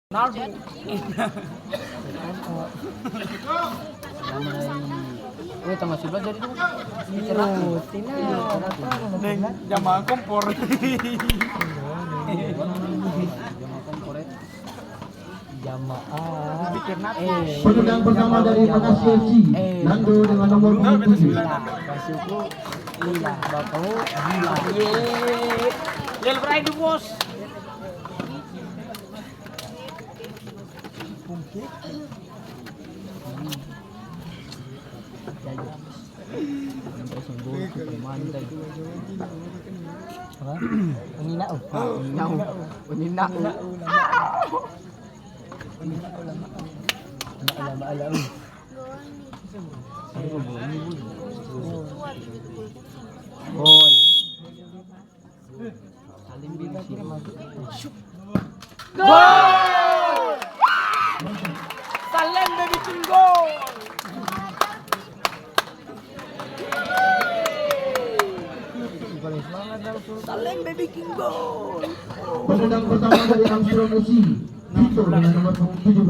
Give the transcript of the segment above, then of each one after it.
Ronaldo. Wih, tanggal 11 jadi tuh. Cerah. Neng jamaah kompor. Jamaah. Penendang pertama dari Makasih FC, Nando dengan nomor 27. Bersyukur. Iya, Bapak gila. Yeay. Del Pride bos. Gol. Saling bebas ini masuk. Gol! Salem bikin gol. Salem bikin gol. Penendang pertama dari Amsterdam FC, Vito dengan nomor 17.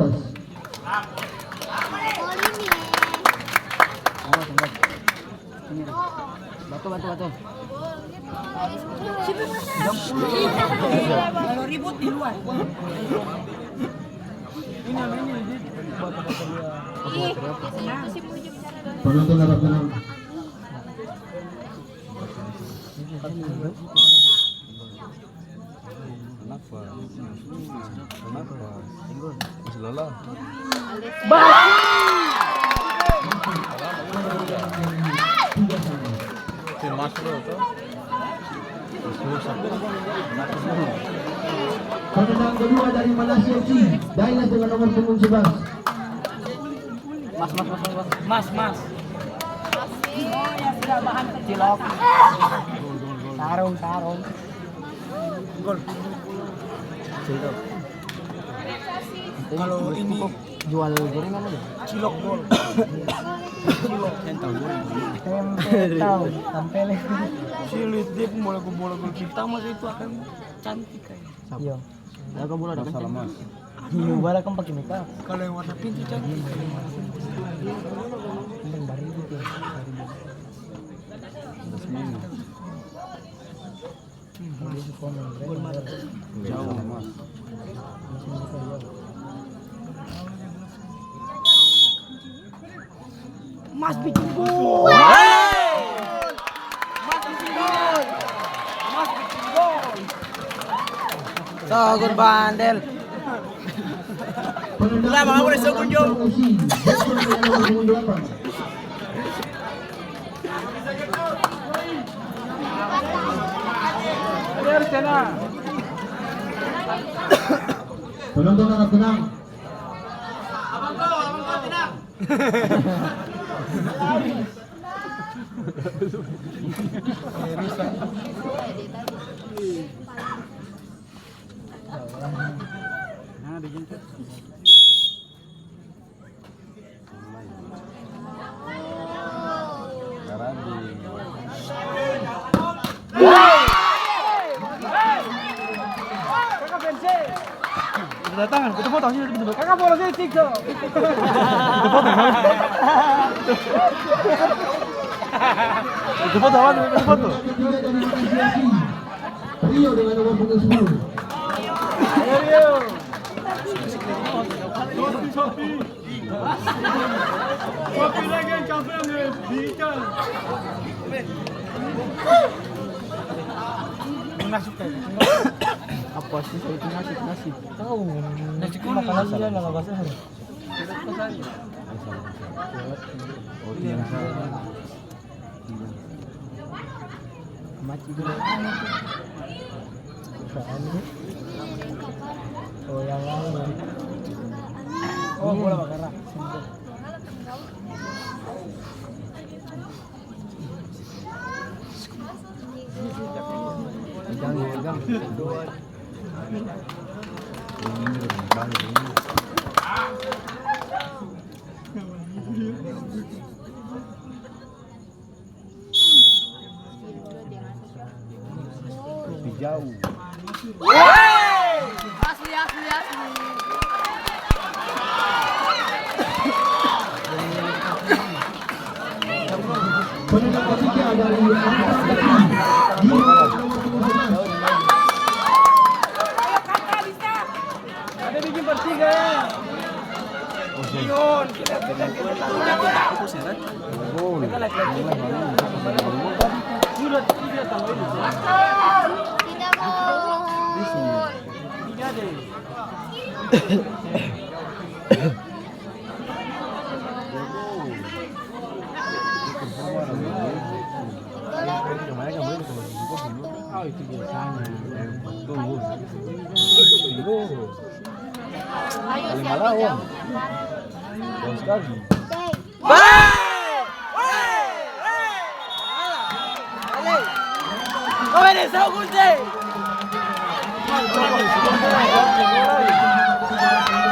Batu. Kalau ribut di luar. Penonton harap tenang. Kenapa? Masih lelah. Penendang kedua dari Makasih FC, Dainas dengan nomor 11. Mas. Oh ya sudah bahan kecilok. Tarung. Gol. Kalau ini jual gorengan aja. Cilok gol. Tempel. Silit dia bola gol kita mas itu akan cantik kayak. Iya. Laga bola ada salah mas. Iya, bola kan pakai makeup. Kalau yang warna pink cantik. Dari gitu. Jauh mas. Mas bikin gol. Sogor bandel. Penendang Lama boleh Sogun Jo. FC, Vito dengan nomor 28. Penonton harap tenang. Datangan, kita foto sini betul. Kakak bola sini TikTok. Itu foto apa? Itu foto. Ketiga dari Makasih FC, Rio dengan nomor 10. Ayo. Kopi lagi kafe bikin. Nasi kayak apa sih saya itu nasi tahu nasi kuning makanan dia nggak bahasa Oh iya. mati dulu oh yang lain oh bola bakar pegang Jauh. Asli. Penendang ketiga dari angkat besi di nomor 15. Ada bikin bertiga ya. Ion, kita sudah tiga tambah ini. Tidak mau. Tiga deh. Oh itu biasanya. Ayo Paling siapa malah, jauh? Jauh sekali. Kau ini sahaja.